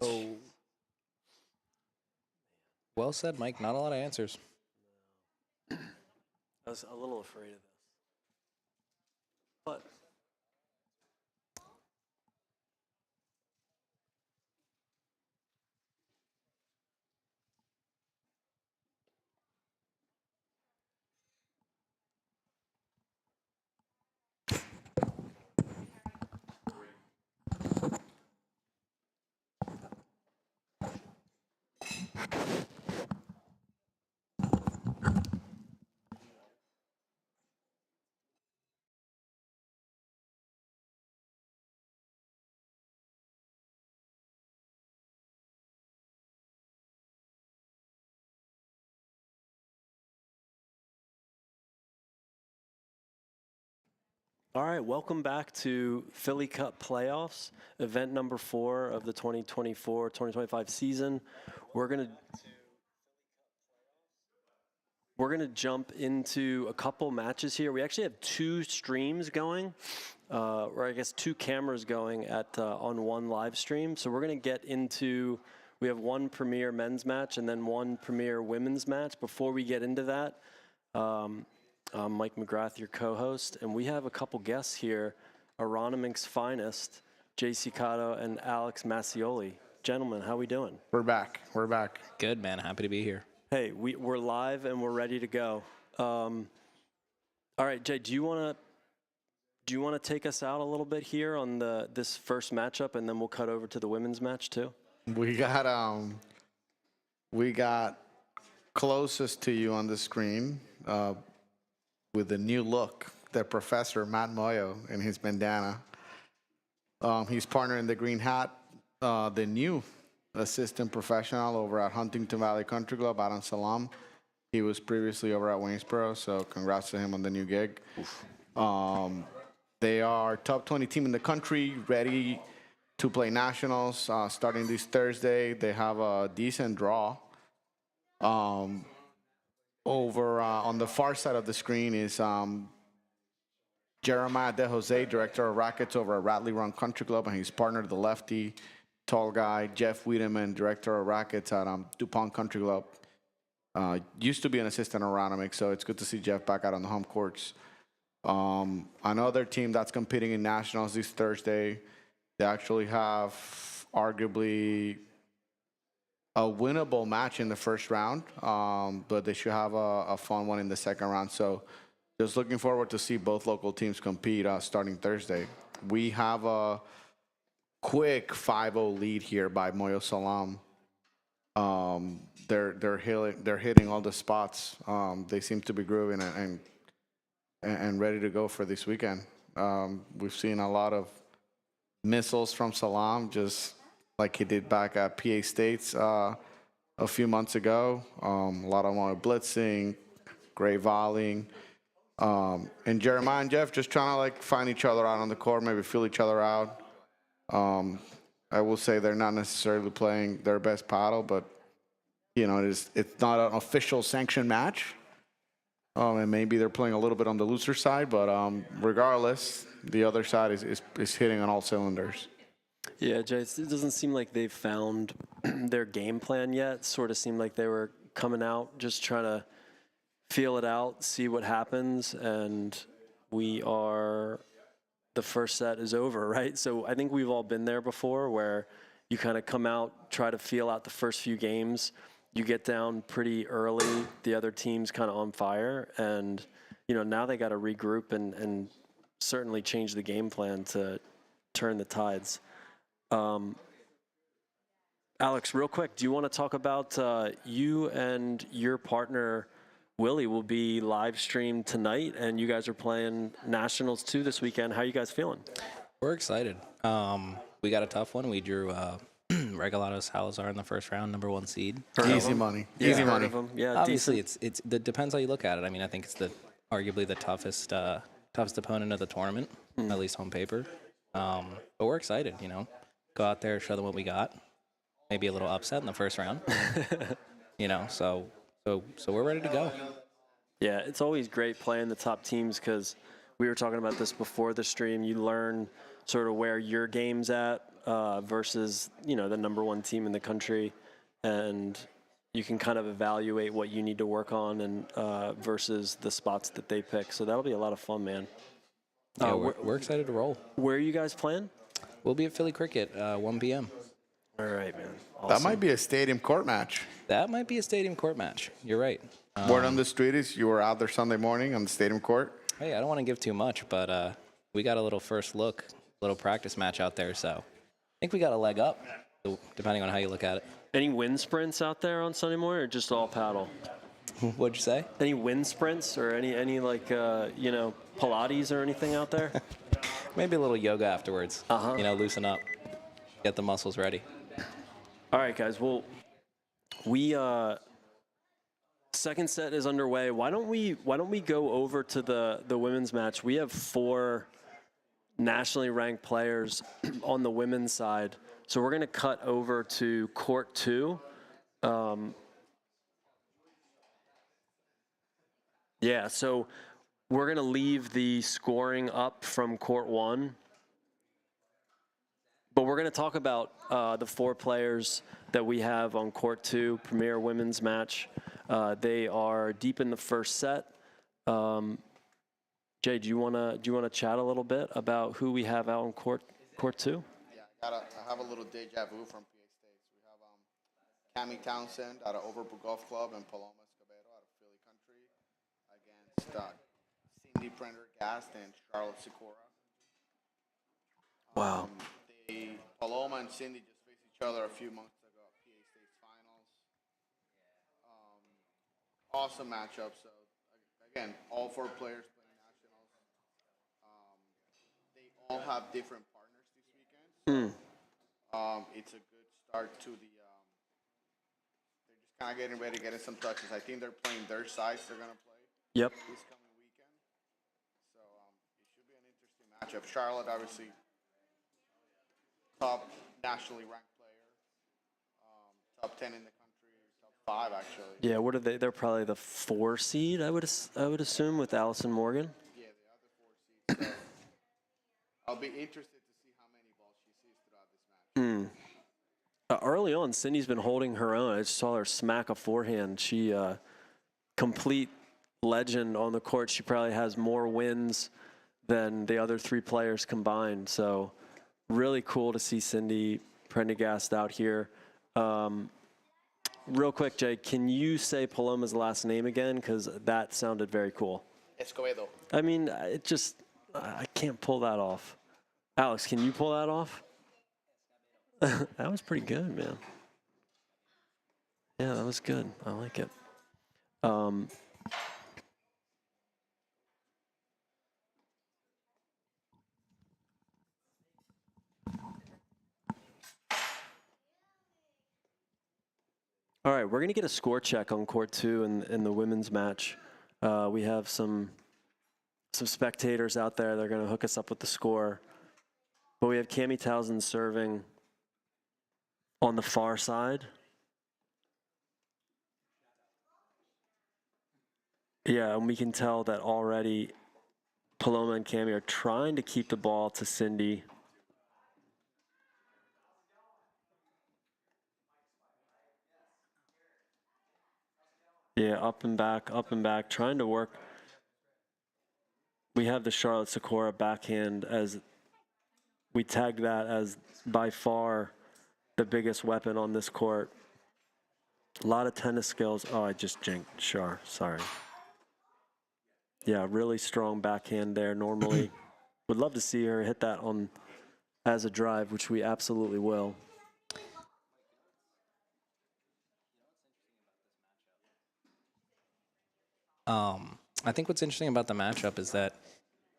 Oh, well said, Mike. Not a lot of answers. I was a little afraid of this. But all right, welcome back to Philly Cup playoffs, event number 4 of the 2024-2025 season. We're gonna jump into a couple matches here. We actually have 2 streams going, or I guess 2 cameras going at on one live stream. So we're gonna get into. We have 1 premier men's match and then 1 premier women's match. Before we get into that, I'm Mike McGrath, your co-host, and we have a couple guests here, Aronimink's finest, JC Cotto and Alex Massioli. Gentlemen, how we doing? We're back. We're back. Good, man. Happy to be here. Hey, we're live and we're ready to go. All right, Jay, do you want to take us out a little bit here on this first matchup, and then we'll cut over to the women's match too? We got closest to you on the screen with the new look, the Professor Matt Moyo in his bandana. He's partner in the green hat, the new assistant professional over at Huntington Valley Country Club, Adam Salam. He was previously over at Waynesboro, so congrats to him on the new gig. They are top 20 team in the country, ready to play nationals starting this Thursday. They have a decent draw. Over on the far side of the screen is Jeremiah De Jose, director of rackets over at Radley Run Country Club, and he's partnered the lefty, tall guy, Jeff Wiedemann, director of rackets at DuPont Country Club. Used to be an assistant at Aronimink, so it's good to see Jeff back out on the home courts. Another team that's competing in nationals this Thursday, they actually have arguably a winnable match in the first round, but they should have a fun one in the second round. So just looking forward to see both local teams compete starting Thursday. We have a quick 5-0 lead here by Moyo Salam. They're hitting all the spots. They seem to be grooving and ready to go for this weekend. We've seen a lot of missiles from Salam, just like he did back at PA States a few months ago. A lot of more blitzing, great volleying. And Jeremiah and Jeff just trying to like find each other out on the court, maybe feel each other out. I will say they're not necessarily playing their best paddle, but you know, it's not an official sanctioned match. And maybe they're playing a little bit on the looser side, but regardless, the other side is hitting on all cylinders. Yeah, Jay, it doesn't seem like they've found their game plan yet. Sort of seemed like they were coming out, just trying to feel it out, see what happens, and the first set is over, right? So I think we've all been there before where you kind of come out, try to feel out the first few games. You get down pretty early, the other team's kind of on fire, and now they got to regroup and certainly change the game plan to turn the tides. Alex, real quick, do you want to talk about you and your partner Willie will be live streamed tonight, and you guys are playing Nationals 2 this weekend. How are you guys feeling? We're excited. We got a tough one. We drew Regalado Salazar in the first round, #1 seed. Easy money. Yeah, Easy heard money. of him. Yeah, Obviously, decent. it depends how you look at it. I mean, I think it's arguably the toughest opponent of the tournament, at least on paper. But we're excited. Go out there, show them what we got. Maybe a little upset in the first round. So we're ready to go. Yeah, it's always great playing the top teams because we were talking about this before the stream. You learn sort of where your game's at versus, the #1 team in the country. And you can kind of evaluate what you need to work on and versus the spots that they pick. So that'll be a lot of fun, man. Yeah, we're excited to roll. Where are you guys playing? We'll be at Philly Cricket, 1 p.m. All right, man. Awesome. That might be a stadium court match. That might be a stadium court match. You're right. Word on the street is you were out there Sunday morning on the stadium court. Hey, I don't want to give too much, but we got a little first look, little practice match out there. So I think we got a leg up, depending on how you look at it. Any wind sprints out there on Sunday morning or just all paddle? What'd you say? Any wind sprints or any like, Pilates or anything out there? Maybe a little yoga afterwards. Loosen up, get the muscles ready. All right, guys. Well, we second set is underway. Why don't we go over to the women's match? We have 4 nationally ranked players on the women's side, so we're going to cut over to court 2. Yeah, so we're going to leave the scoring up from court 1. But we're going to talk about the 4 players that we have on court 2, premier women's match. They are deep in the first set. Jay, do you want to chat a little bit about who we have out on court 2? Yeah, I have a little deja vu from PA States. We have Cami Townsend out of Overbrook Golf Club and Paloma Escobedo out of Philly Country against Cindy Prendergast and Charlotte Sikora. Wow. Paloma and Cindy just faced each other a few months ago at PA State's finals. Awesome matchup. So again, all 4 players playing nationals. They all have different partners this weekend. So, it's a good start to the. They're just kind of getting ready, getting some touches. I think they're playing their sides. They're gonna play. Yep. This coming weekend. So it should be an interesting matchup. Charlotte, obviously. Top nationally ranked player, top 10 in the country, top 5 actually. Yeah, what are they? They're probably the 4 seed, I would assume, with Allison Morgan. Yeah, they are the 4 seeds. So I'll be interested to see how many balls she sees throughout this match. Early on, Cindy's been holding her own. I just saw her smack a forehand. She complete legend on the court. She probably has more wins than the other 3 players combined. So. Really cool to see Cindy Prendergast out here. Real quick, Jay, can you say Paloma's last name again? Because that sounded very cool. Escobedo. I mean, I can't pull that off. Alex, can you pull that off? That was pretty good, man. Yeah, that was good. I like it. All right, we're going to get a score check on court 2 in the women's match. We have some spectators out there. They're going to hook us up with the score. But we have Cami Townsend serving on the far side. Yeah, and we can tell that already Paloma and Cami are trying to keep the ball to Cindy. Yeah, up and back, trying to work. We have the Charlotte Sakura backhand as we tagged that as by far the biggest weapon on this court. A lot of tennis skills. Oh, I just jinked Char. Sorry. Yeah, really strong backhand there normally. Would love to see her hit that on as a drive, which we absolutely will. I think what's interesting about the matchup is that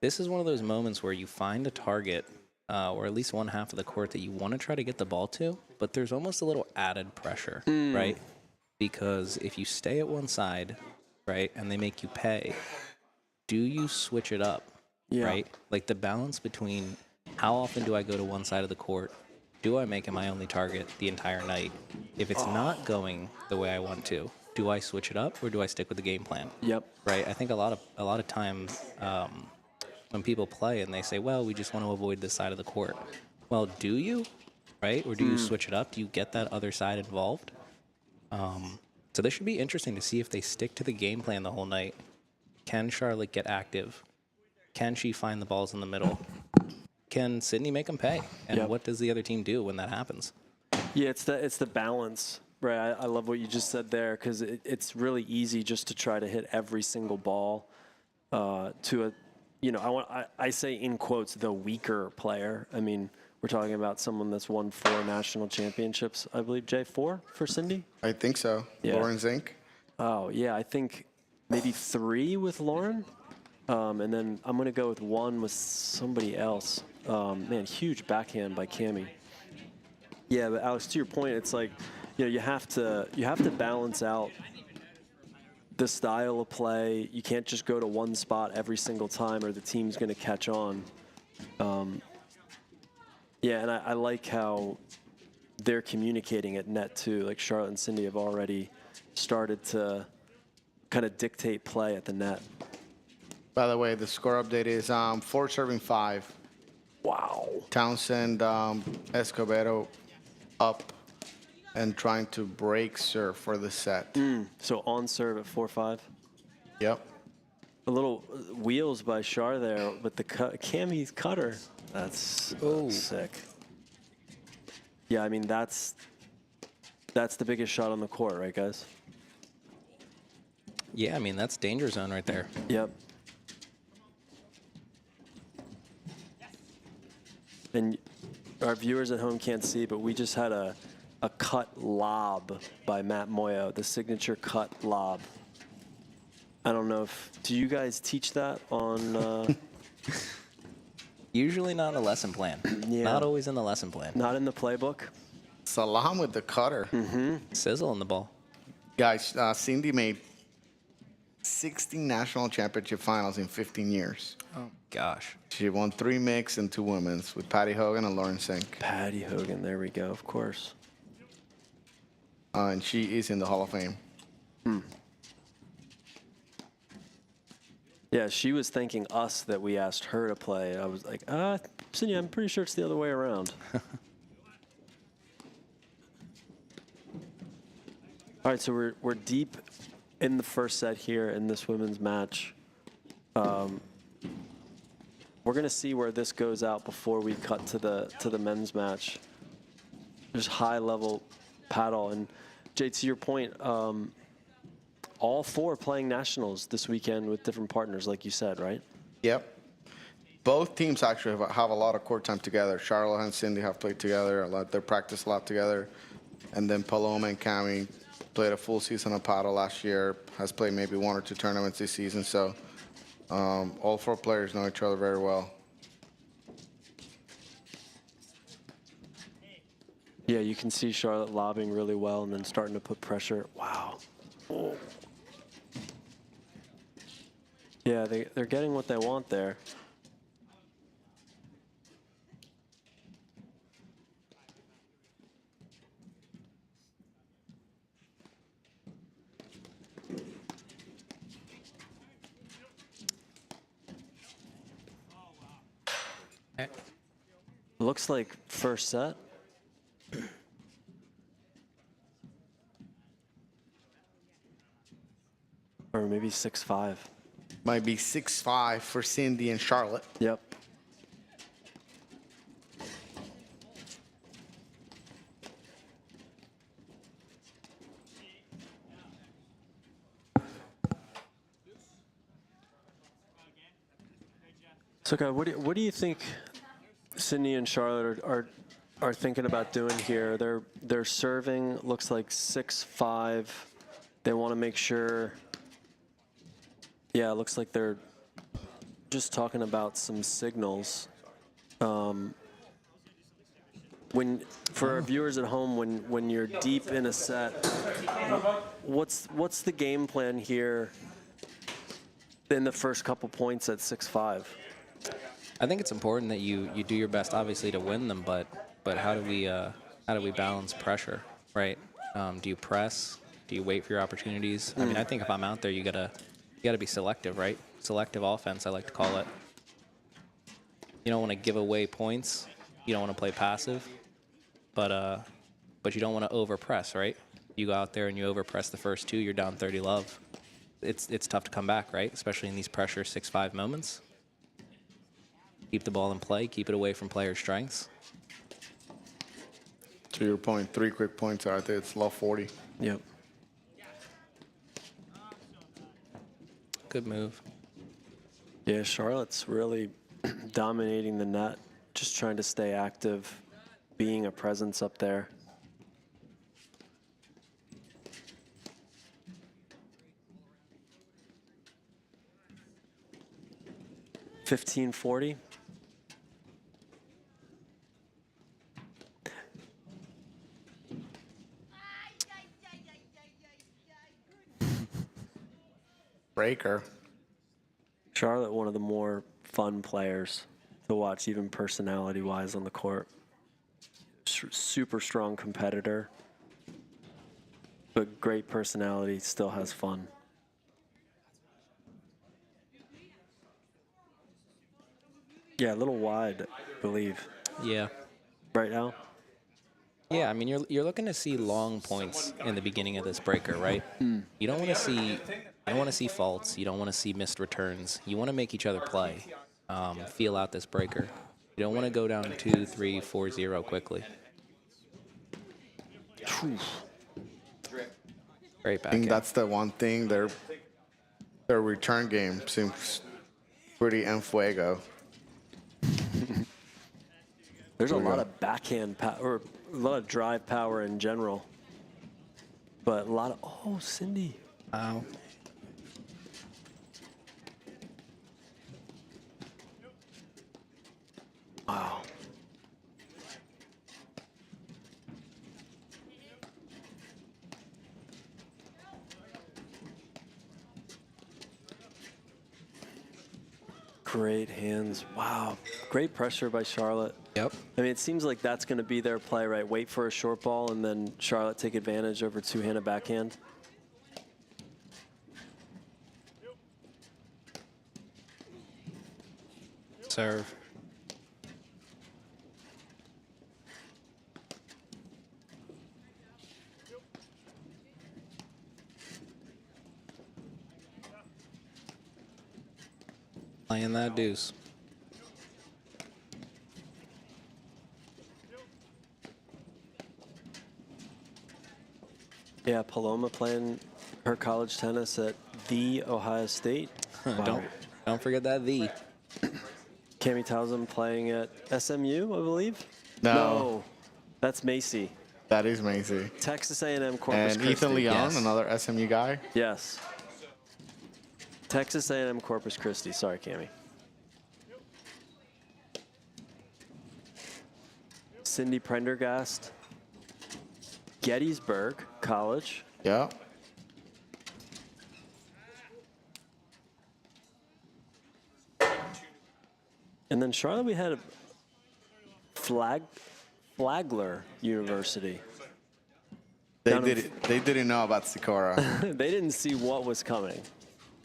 this is one of those moments where you find a target, or at least one half of the court that you want to try to get the ball to, but there's almost a little added pressure, right? Because if you stay at one side, right, and they make you pay, do you switch it up, right? Like the balance between how often do I go to one side of the court? Do I make it my only target the entire night? If it's not going the way I want to, do I switch it up or do I stick with the game plan? Yep. Right. I think a lot of times when people play and they say, "Well, we just want to avoid this side of the court." Well, do you? Right? Or do you switch it up? Do you get that other side involved? So this should be interesting to see if they stick to the game plan the whole night. Can Charlotte get active? Can she find the balls in the middle? Can Sydney make them pay? And what does the other team do when that happens? Yeah, it's the balance, right? I love what you just said there because it's really easy just to try to hit every single ball to a, I say in quotes the weaker player. I mean, we're talking about someone that's won 4 national championships, I believe. Jay, 4 for Cindy? I think so. Yeah. Lauren Zink. Oh yeah, I think maybe 3 with Lauren, and then I'm gonna go with 1 with somebody else. Man, huge backhand by Cammie. Yeah, but Alex, to your point, it's like, you have to balance out the style of play. You can't just go to one spot every single time, or the team's going to catch on. Yeah, and I like how they're communicating at net too. Like Charlotte and Cindy have already started to kind of dictate play at the net. By the way, the score update is 4 serving 5. Wow. Townsend, Escobedo up and trying to break serve for the set. So on serve at 4-5. Yep. A little wheels by Char there with the Cammie's cutter. That's sick. Yeah, I mean that's the biggest shot on the court, right, guys? Yeah, I mean, that's danger zone right there. Yep. And our viewers at home can't see, but we just had a cut lob by Matt Moyo, the signature cut lob. I don't know do you guys teach that on? Usually not in a lesson plan. Yeah. Not always in the lesson plan. Not in the playbook? Salam with the cutter. Sizzle in the ball. Guys, Cindy made 16 national championship finals in 15 years. Oh, gosh. She won 3 mixed and 2 women's with Patty Hogan and Lauren Zink. Patty Hogan, there we go, of course. And she is in the Hall of Fame. Yeah, she was thanking us that we asked her to play. I was like, Cindy, I'm pretty sure it's the other way around. All right, so we're deep in the first set here in this women's match. We're going to see where this goes out before we cut to the men's match. There's high level paddle, and Jay, to your point, all 4 playing nationals this weekend with different partners, like you said, right? Yep. Both teams actually have a lot of court time together. Charlotte and Cindy have played together a lot. They practice a lot together. And then Paloma and Cammie played a full season of paddle last year, has played maybe 1 or 2 tournaments this season. So all 4 players know each other very well. Yeah, you can see Charlotte lobbing really well and then starting to put pressure. Wow. Oh. Yeah, they're getting what they want there. Looks like first set. Or maybe 6-5. Might be 6-5 for Cindy and Charlotte. Yep. So, guy, what do you think Sydney and Charlotte are thinking about doing here? They're serving, looks like 6-5. They want to make sure. Yeah, it looks like they're just talking about some signals. For our viewers at home, when you're deep in a set, what's the game plan here in the first couple points at 6-5? I think it's important that you do your best, obviously, to win them. But how do we balance pressure, right? Do you press? Do you wait for your opportunities? I mean, I think if I'm out there, you gotta be selective, right? Selective offense, I like to call it. You don't want to give away points. You don't want to play passive, but you don't want to overpress, right? You go out there and you overpress the first two, you're down 30 love. It's tough to come back, right? Especially in these pressure 6-5 moments. Keep the ball in play. Keep it away from player strengths. To your point, 3 quick points out there. It's love 40. Yep. Good move. Yeah, Charlotte's really dominating the net, just trying to stay active, being a presence up there. $15.40. Breaker. Charlotte, one of the more fun players to watch, even personality-wise on the court. Super strong competitor, but great personality, still has fun. Yeah, a little wide, I believe. Yeah. Right now? Yeah, I mean, you're looking to see long points in the beginning of this breaker, right? You don't want to see faults. You don't want to see missed returns. You want to make each other play, feel out this breaker. You don't want to go down 2-3, 4-0 quickly. Great I back. think that's the one thing. Their return game seems pretty en fuego. There's a lot of backhand power, or a lot of drive power in general. But a lot of, oh, Cindy. Wow. Wow. Great hands. Wow. Great pressure by Charlotte. Yep. I mean, it seems like that's going to be their play, right? Wait for a short ball and then Charlotte take advantage over two-handed backhand. Serve. Playing that deuce. Yeah, Paloma playing her college tennis at the Ohio State. Wow. Don't forget that the. Cami Townsend playing at SMU, I believe. No. That's Macy. That is Macy. Texas A&M Corpus And Christi. Ethan Leon, Yes. another SMU guy. Yes. Texas A&M Corpus Christi. Sorry, Cami. Cindy Prendergast, Gettysburg College. Yeah. And then Charlotte, we had a Flagler University. They didn't know about Sikora. They didn't see what was coming.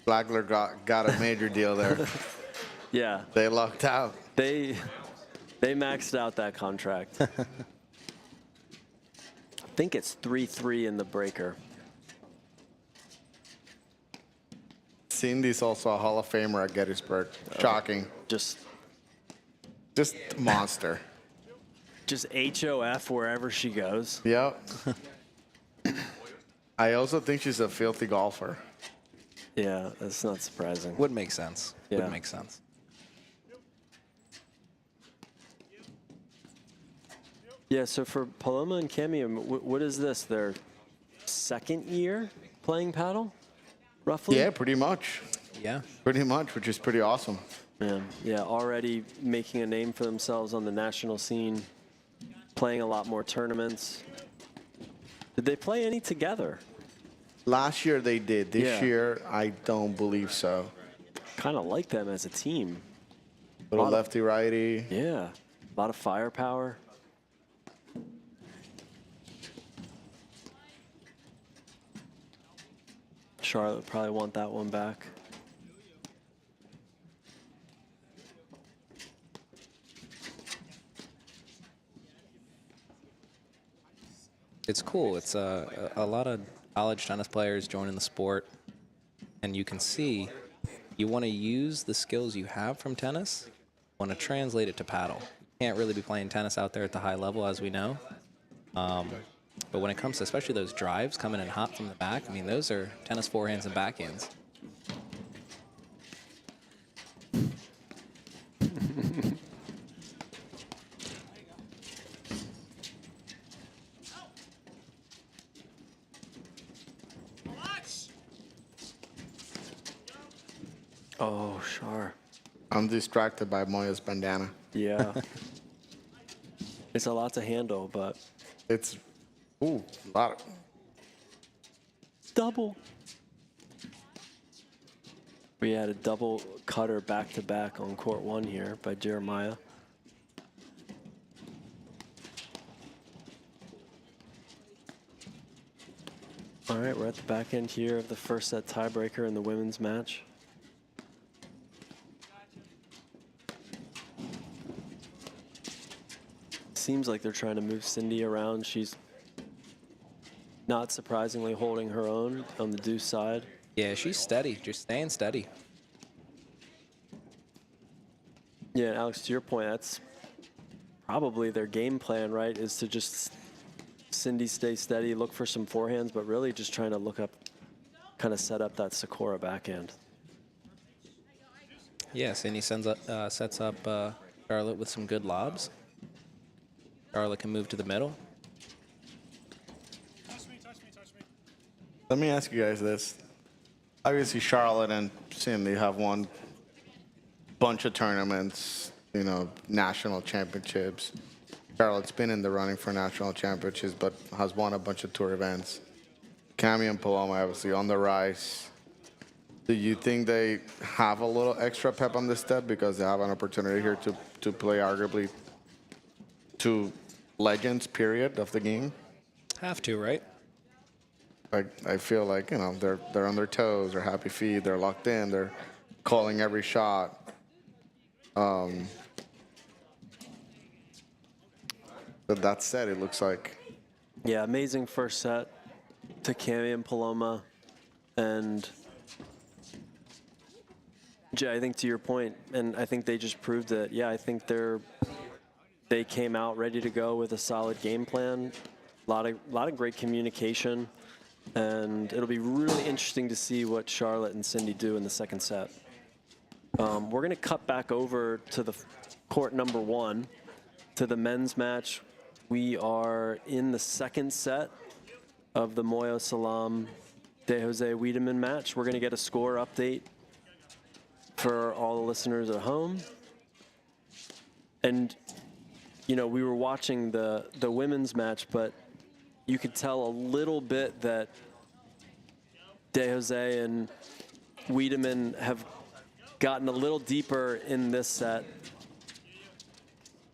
Flagler got a major deal there. Yeah. They lucked out. They maxed out that contract. I think it's 3-3 in the breaker. Cindy's also a Hall of Famer at Gettysburg. Shocking. Just Monster. HOF wherever she goes. Yep. I also think she's a filthy golfer. Yeah, that's not surprising. Would make sense. Yeah. Would make sense. Yeah, so for Paloma and Cami, what is this? Their second year playing paddle, roughly? Yeah, pretty much. Yeah. Pretty much, which is pretty awesome. Yeah, already making a name for themselves on the national scene, playing a lot more tournaments. Did they play any together? Last year they did. This Yeah. year, I don't believe so. Kind of like them as a team. Little Lot of- lefty righty. Yeah, a lot of firepower. Charlotte would probably want that one back. It's cool. It's a lot of college tennis players joining the sport, and you can see you want to use the skills you have from tennis, want to translate it to paddle. You can't really be playing tennis out there at the high level, as we know. But when it comes to especially those drives coming in hot from the back, I mean, those are tennis forehands and backhands. Oh, sure. I'm distracted by Moya's bandana. Yeah. It's a lot to handle, but It's, a lot. double. We had a double cutter back-to-back on court one here by Jeremiah. All right, we're at the back end here of the first set tiebreaker in the women's match. Seems like they're trying to move Cindy around. She's not surprisingly holding her own on the deuce side. Yeah, she's steady, just staying steady. Yeah, and Alex, to your point, that's probably their game plan, right? Is to just Cindy stay steady, look for some forehands, but really just trying to look up, kind of set up that Sakura backhand. Yeah, Cindy sets up Charlotte with some good lobs. Charlotte can move to the middle. Let me ask you guys this. Obviously, Charlotte and Cindy have won bunch of tournaments, national championships. Charlotte's been in the running for national championships, but has won a bunch of tour events. Cami and Paloma obviously on the rise. Do you think they have a little extra pep on this step because they have an opportunity here to play arguably two legends, period, of the game? Have to, right? I feel like, they're on their toes, they're happy feet, they're locked in, they're calling every shot. But that said, it looks like. Yeah, amazing first set to Cami and Paloma. And Jay, I think to your point, and I think they just proved that, yeah, I think they came out ready to go with a solid game plan. A lot of great communication. And it'll be really interesting to see what Charlotte and Cindy do in the second set. We're going to cut back over to the court number one, to the men's match. We are in the second set of the Moyo Salam De Jose Wiedemann match. We're going to get a score update for all the listeners at home. And, we were watching the women's match, but you could tell a little bit that De Jose and Wiedemann have gotten a little deeper in this set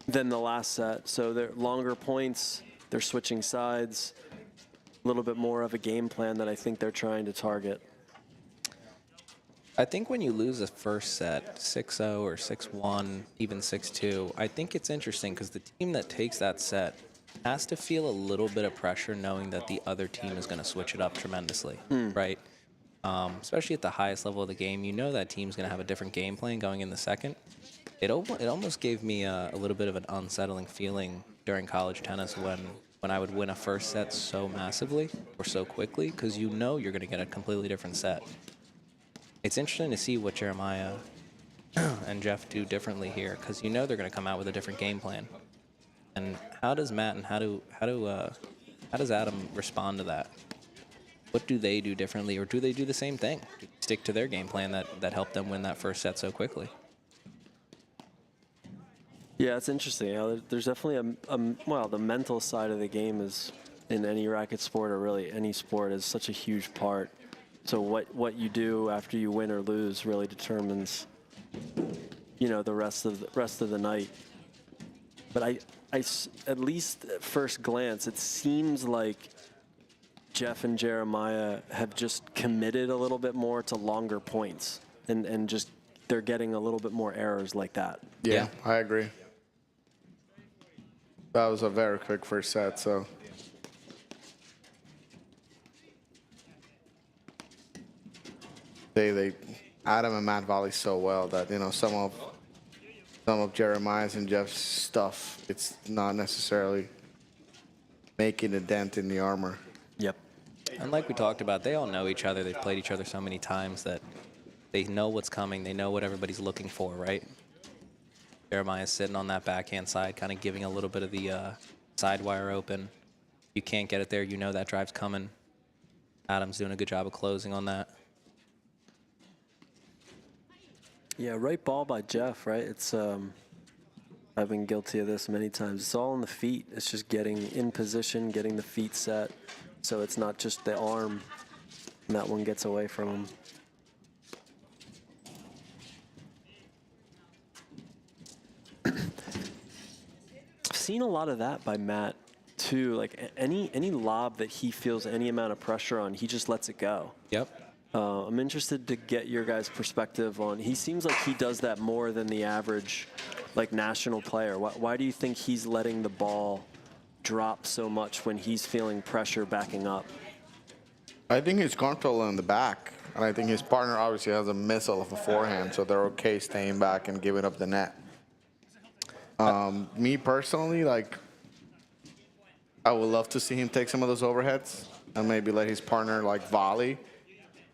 than the last set. So they're longer points, they're switching sides, a little bit more of a game plan that I think they're trying to target. I think when you lose a first set, 6-0 or 6-1, even 6-2, I think it's interesting because the team that takes that set has to feel a little bit of pressure knowing that the other team is going to switch it up tremendously, right? especially at the highest level of the game. You know that team's going to have a different game plan going in the second. It almost gave me a little bit of an unsettling feeling during college tennis when I would win a first set so massively or so quickly, because you know you're going to get a completely different set. It's interesting to see what Jeremiah and Jeff do differently here, because you know they're going to come out with a different game plan. And how does Matt and how does Adam respond to that? What do they do differently, or do they do the same thing? Do they stick to their game plan that helped them win that first set so quickly? Yeah, it's interesting. You know, there's definitely well, the mental side of the game is in any racket sport, or really any sport, is such a huge part. So what you do after you win or lose really determines, you know, the rest of the night. But I at least at first glance, it seems like Jeff and Jeremiah have just committed a little bit more to longer points, and just they're getting a little bit more errors like that. Yeah, I agree. That was a very quick first set, so. They Adam and Matt volley so well that, you know, some of Jeremiah's and Jeff's stuff, it's not necessarily making a dent in the armor. Yep. And like we talked about, they all know each other. They've played each other so many times that they know what's coming. They know what everybody's looking for, right? Jeremiah's sitting on that backhand side, kind of giving a little bit of the side wire open. You can't get it there. You know that drive's coming. Adam's doing a good job of closing on that. Yeah, right ball by Jeff, right? It's I've been guilty of this many times. It's all on the feet. It's just getting in position, getting the feet set, so it's not just the arm, and that one gets away from him. I've seen a lot of that by Matt too. Like any lob that he feels any amount of pressure on, he just lets it go. Yep. I'm interested to get your guys' perspective on. He seems like he does that more than the average, like, national player. Why do you think he's letting the ball drop so much when he's feeling pressure backing up? I think he's comfortable in the back, and I think his partner obviously has a missile of a forehand, so they're okay staying back and giving up the net. Me personally, like, I would love to see him take some of those overheads and maybe let his partner, like, volley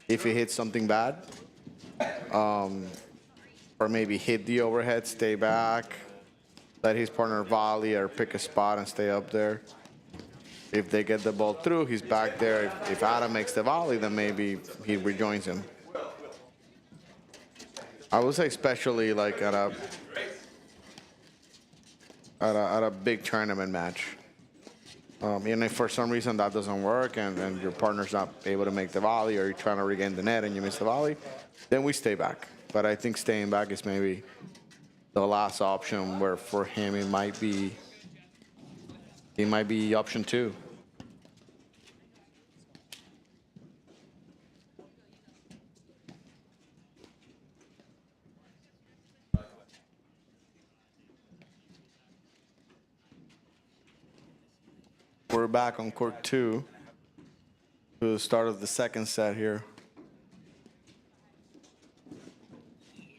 if he hits something bad, or maybe hit the overhead, stay back, let his partner volley or pick a spot and stay up there. If they get the ball through, he's back there. If Adam makes the volley, then maybe he rejoins him. I would say especially like at a big tournament match. And if for some reason that doesn't work and your partner's not able to make the volley, or you're trying to regain the net and you miss the volley, then we stay back. But I think staying back is maybe the last option, where for him it might be option 2. We're back on court 2 to the start of the second set here.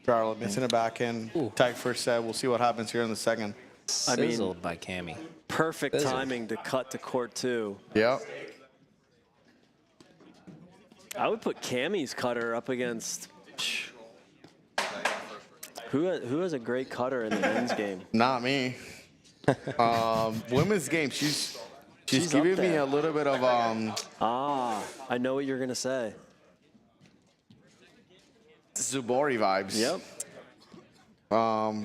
Charlotte missing a backhand. Tight first set. We'll see what happens here in the second. Sizzled by Cammy. Perfect timing to cut to court 2. Yep. I would put Cammy's cutter up against. Who has a great cutter in the men's game? Not me. Women's game. She's giving me a little bit of I know what you're gonna say. Zubori vibes. Yep.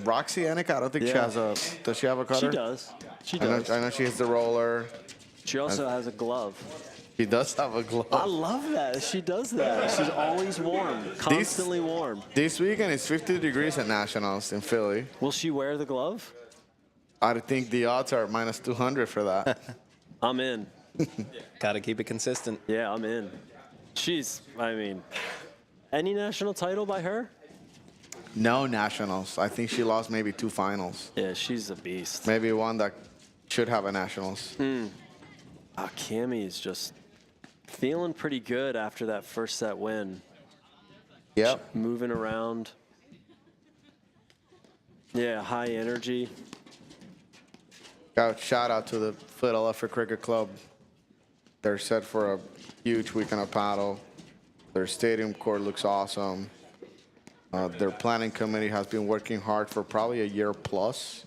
Roxy Anika, I don't think she has a. Does she have a cutter? She does. She does. I know she has the roller. She also has a glove. She does have a glove. I love that. She does that. She's always warm, constantly warm. This weekend it's 50 degrees at Nationals in Philly. Will she wear the glove? I think the odds are minus 200 for that. I'm in. Got to keep it consistent. Yeah, I'm in. Any national title by her? No Nationals. I think she lost maybe 2 finals. Yeah, she's a beast. Maybe one that should have a Nationals. Cammy is just Feeling pretty good after that first set win. Yep. Moving around. Yeah, high energy. Shout out to the Philadelphia Cricket Club. They're set for a huge weekend of paddle. Their stadium court looks awesome. Their planning committee has been working hard for probably a year plus,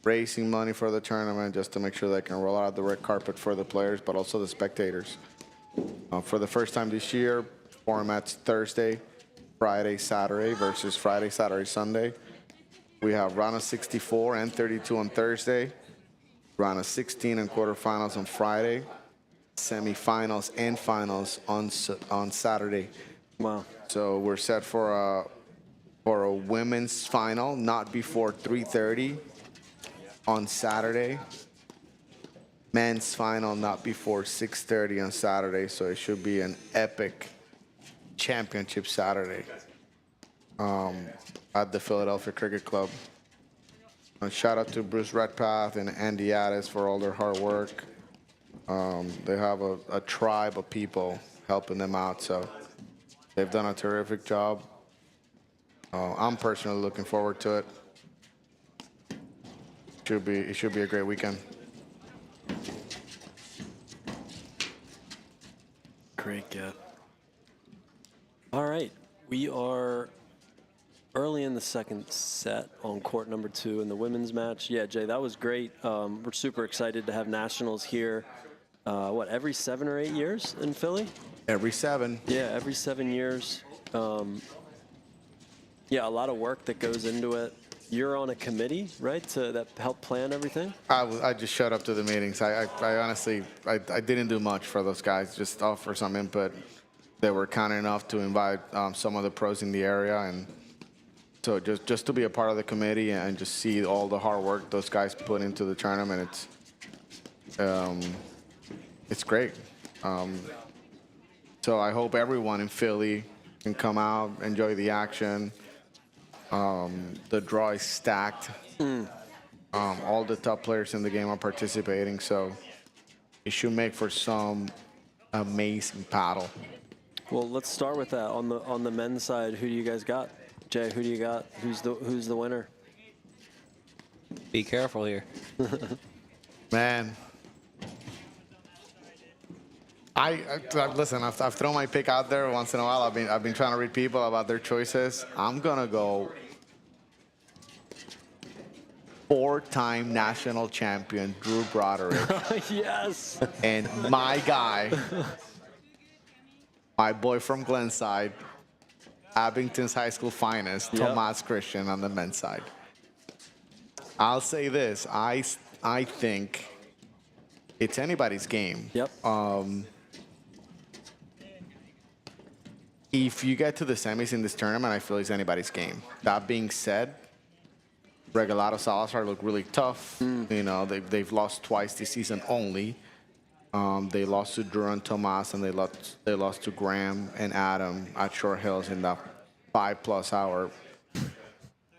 raising money for the tournament just to make sure they can roll out the red carpet for the players, but also the spectators. For the first time this year, format's Thursday, Friday, Saturday versus Friday, Saturday, Sunday. We have round of 64 and 32 on Thursday, round of 16 and quarterfinals on Friday, semifinals and finals on Saturday. Wow. So we're set for a women's final, not before 3:30 on Saturday. Men's final, not before 6:30 on Saturday. So it should be an epic championship Saturday at the Philadelphia Cricket Club. And shout out to Bruce Redpath and Andy Addis for all their hard work. They have a tribe of people helping them out, so they've done a terrific job. I'm personally looking forward to it. It should be a great weekend. Great get. All right, we are early in the second set on court number 2 in the women's match. Yeah, Jay, that was great. We're super excited to have nationals here. Every 7 or 8 years in Philly? Every 7. Yeah, every 7 years. Yeah, a lot of work that goes into it. You're on a committee, right, that help plan everything? I just showed up to the meetings. I honestly, I didn't do much for those guys, just offer some input. They were kind enough to invite some of the pros in the area, and so just to be a part of the committee and just see all the hard work those guys put into the tournament, it's great. So I hope everyone in Philly can come out, enjoy the action. The draw is stacked. All the top players in the game are participating, so it should make for some amazing paddle. Well, let's start with that. On the men's side, who do you guys got? Jay, who do you got? Who's the winner? Be careful here. Man, I listen. I've thrown my pick out there once in a while. I've been trying to read people about their choices. I'm gonna go 4-time national champion Drew Broderick. Yes. And my guy, my boy from Glenside, Abington's high school finest, Yep. Tomas Christian on the men's side. I'll say this: I think it's anybody's game. Yep. If you get to the semis in this tournament, I feel it's anybody's game. That being said, Regalado Salazar look really tough. You know, they've lost twice this season only. They lost to Drew and Tomas, and they lost to Graham and Adam at Short Hills in that 5+ hour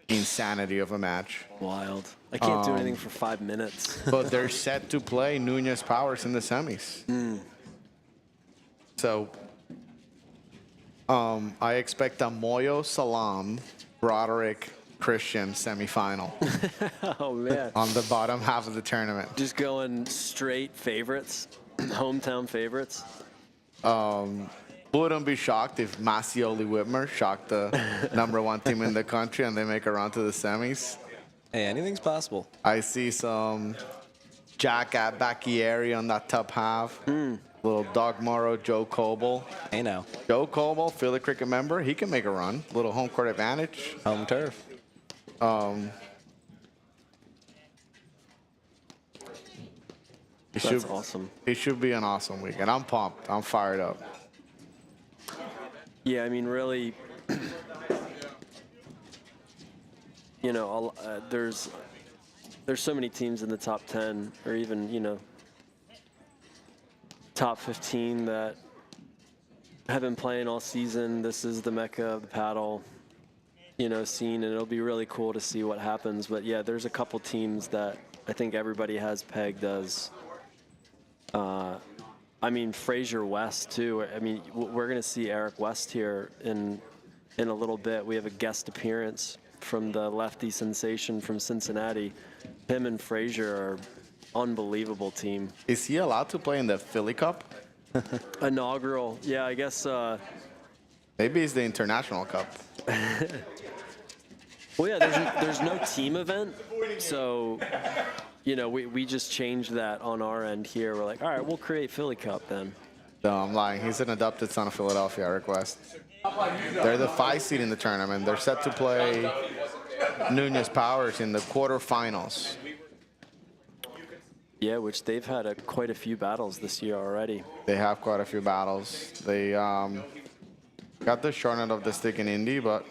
insanity of a match. Wild. I can't do anything for 5 minutes. But they're set to play Nunez Powers in the semis. So I expect a Moyo Salam Broderick Christian semifinal Oh, man. on the bottom half of the tournament. Just going straight favorites, hometown favorites. Wouldn't be shocked if Massioli Whitmer shocked the #1 team in the country and they make a run to the semis. Hey, anything's possible. I see some Jack Bacchieri on that top half. Little Doug Morrow, Joe Coble. Hey, now. Joe Coble, Philly Cricket member, he can make a run. Little home court advantage. Home turf. That's awesome. It should be an awesome weekend. I'm pumped. I'm fired up. Yeah, I mean, really, you know, there's so many teams in the top 10 or even, you know, top 15 that have been playing all season. This is the mecca of the paddle, you know, scene, and it'll be really cool to see what happens. But yeah, there's a couple teams that I think everybody has pegged as I mean, Frazier West, too. I mean, we're going to see Eric West here in a little bit. We have a guest appearance from the lefty sensation from Cincinnati. Him and Frazier are unbelievable team. Is he allowed to play in the Philly Cup? Inaugural. Yeah, I guess. Maybe it's the International Cup. Well, yeah, there's no team event. So, you know, we just changed that on our end here. We're like, all right, we'll create Philly Cup then. No, I'm lying. He's an adopted son of Philadelphia, Eric West. They're the 5 seed in the tournament. They're set to play Nunez Powers in the quarterfinals. Yeah, which they've had quite a few battles this year already. They have quite a few battles. They got the short end of the stick in Indy, but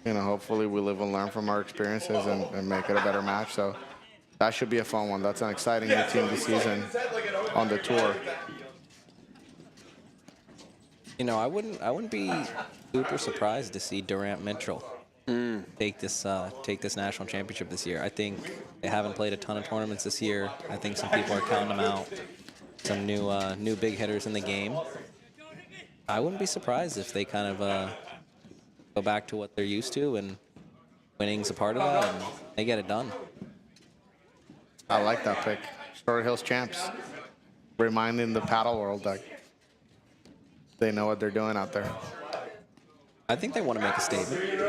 you know, hopefully we live and learn from our experiences and make it a better match. So that should be a fun one. That's an exciting new team this season on the tour. You know, I wouldn't be super surprised to see Durant Mitchell take this national championship this year. I think they haven't played a ton of tournaments this year. I think some people are counting them out. Some new big hitters in the game. I wouldn't be surprised if they kind of go back to what they're used to, and winning's a part of that, and they get it done. I like that pick. Short Hills champs, reminding the paddle world that they know what they're doing out there. I think they want to make a statement.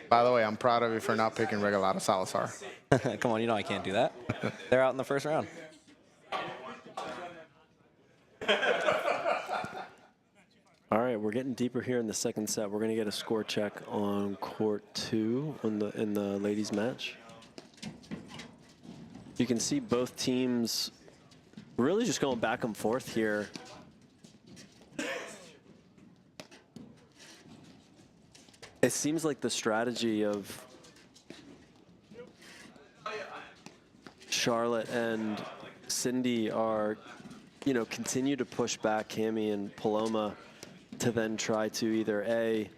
By the way, I'm proud of you for not picking Regalado Salazar. Come on, you know I can't do that. They're out in the first round. All right, we're getting deeper here in the second set. We're going to get a score check on court 2 in the ladies match. You can see both teams really just going back and forth here. It seems like the strategy of Charlotte and Cindy are, you know, continue to push back Cami and Paloma to then try to either A,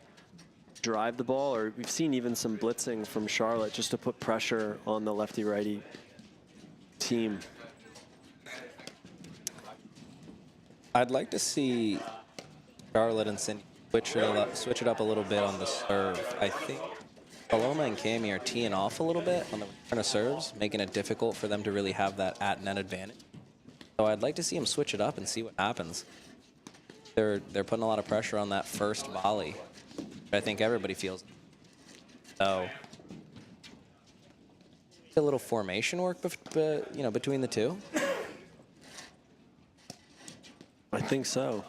drive the ball, or we've seen even some blitzing from Charlotte just to put pressure on the lefty-righty team. I'd like to see Charlotte and Cindy switch it up a little bit on the serve. I think Paloma and Cami are teeing off a little bit on the return of serves, making it difficult for them to really have that at-net advantage. So I'd like to see them switch it up and see what happens. They're putting a lot of pressure on that first volley. I think everybody feels. So a little formation work, you know, between the two. I think so.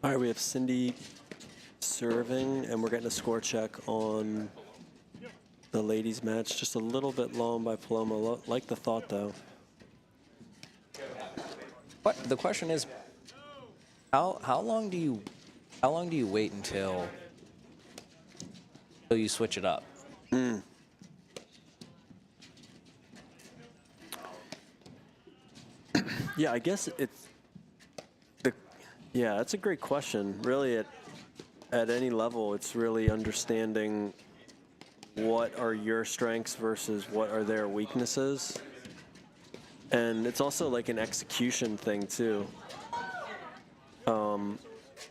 All right, we have Cindy serving, and we're getting a score check on the ladies' match. Just a little bit long by Paloma. Like the thought, though. But the question is, how long do you wait until you switch it up? Yeah, I guess it's yeah, that's a great question. Really, at any level, it's really understanding what are your strengths versus what are their weaknesses. And it's also like an execution thing too.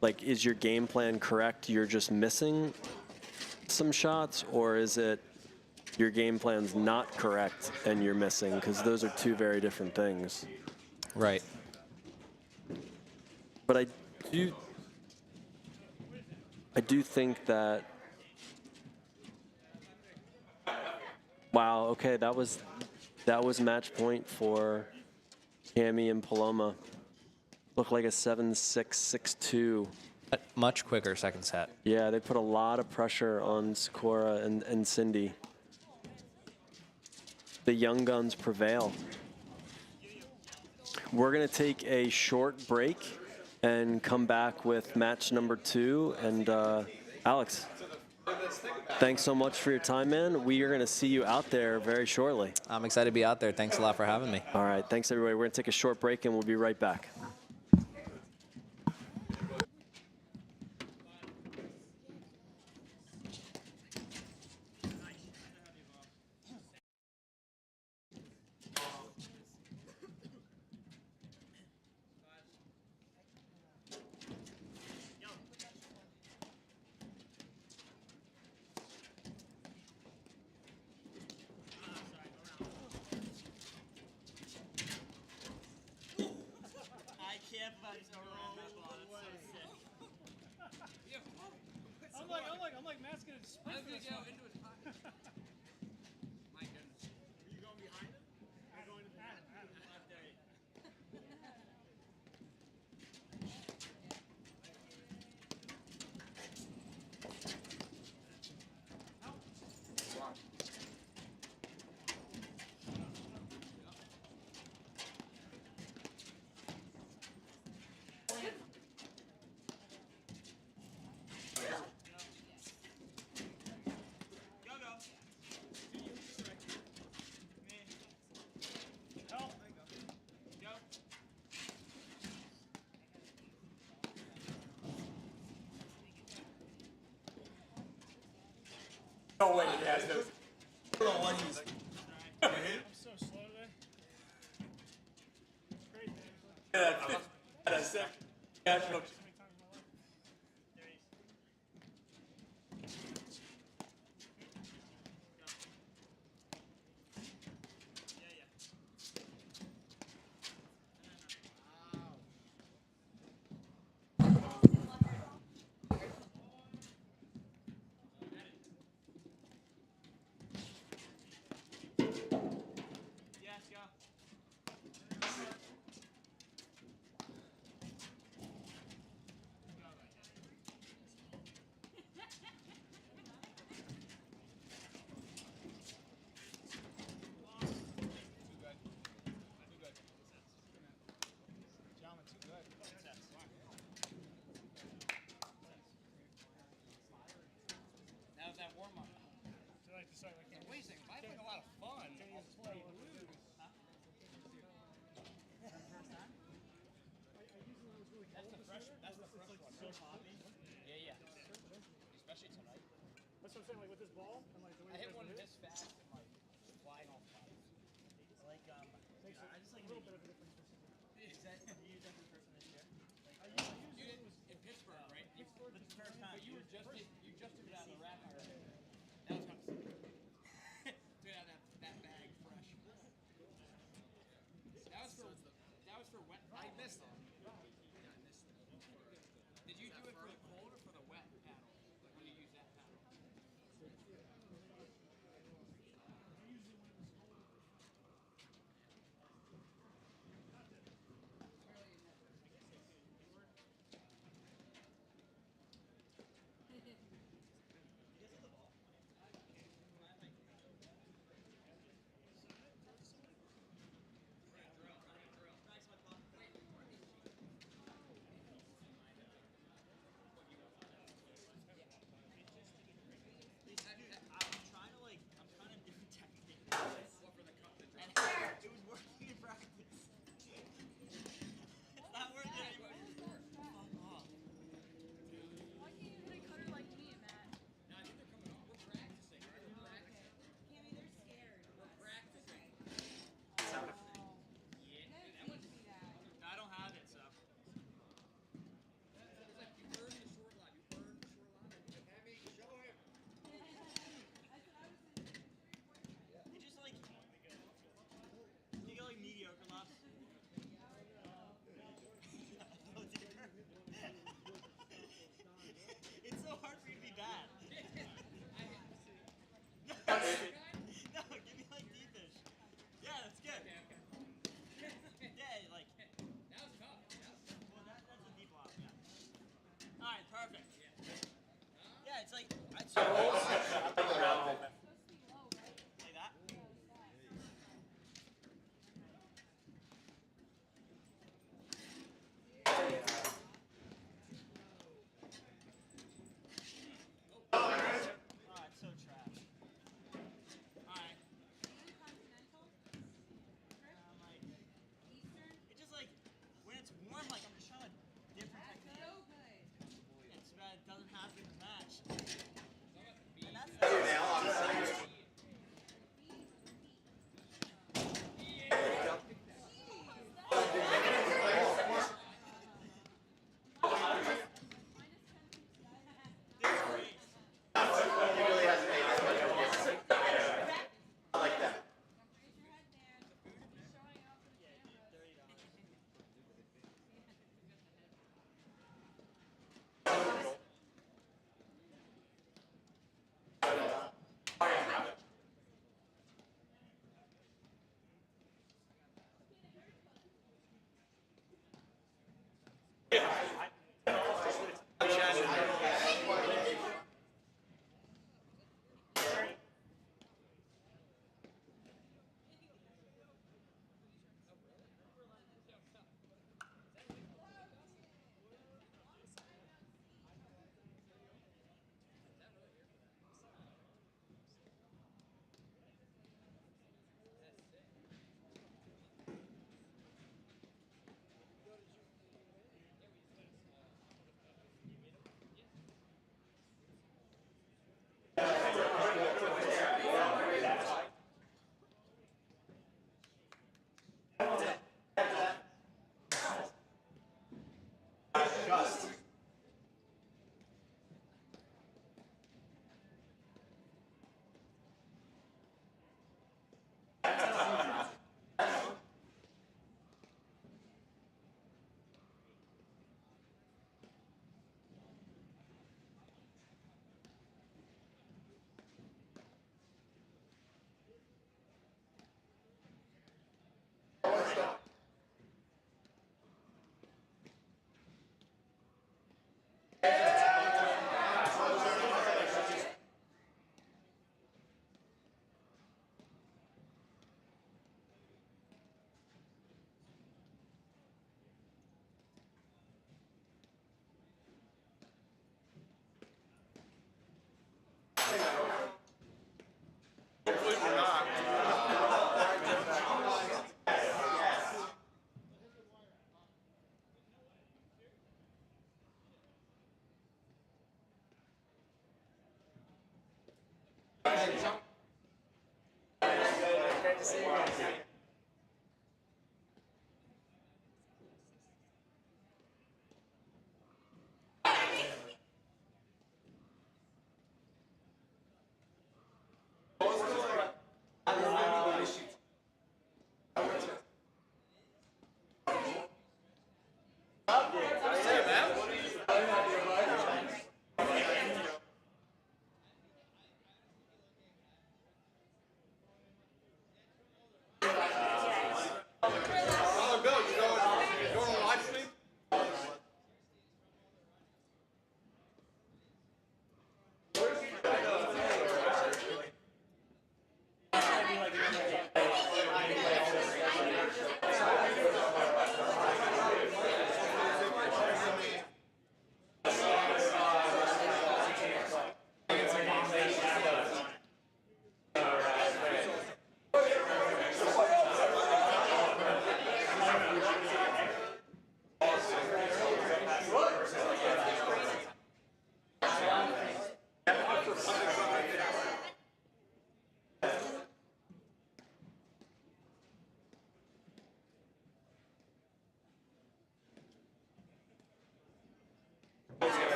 like, is your game plan correct? You're just missing some shots, or is it your game plan's not correct and you're missing? Because those are two very different things. Right. But I do think that. Wow. Okay, that was match point for Cami and Paloma. Looked like a 7-6, 6-2. Much quicker second set. Yeah, they put a lot of pressure on Sakura and Cindy. The young guns prevail. We're going to take a short break and come back with match number 2. And Alex, thanks so much for your time, man. We are going to see you out there very shortly. I'm excited to be out there. Thanks a lot for having me. All right, thanks everybody. We're going to take a short break and we'll be right back. I'm like Matt's gonna sprint for this one. Into his pocket. My goodness. Are you going behind him? I'm going to Adam. There you go. No way he has those. I don't know what he's. I'm so slow today. It's crazy. At a second. National. That's what I'm saying, like with this ball, and like the way I hit one this fast and like flying off top. Like I just like a little bit of a different precision. Is that you used that for the first one this year? Like, I used it was in Pittsburgh, right? Pittsburgh, the first time. But you just did it out of the rack already. That was kind of sick. Took out that bag fresh. That was for wet. I missed it. Yeah, I missed it. Did you do it for the cold or for the wet paddle? Like when you use that paddle? Up.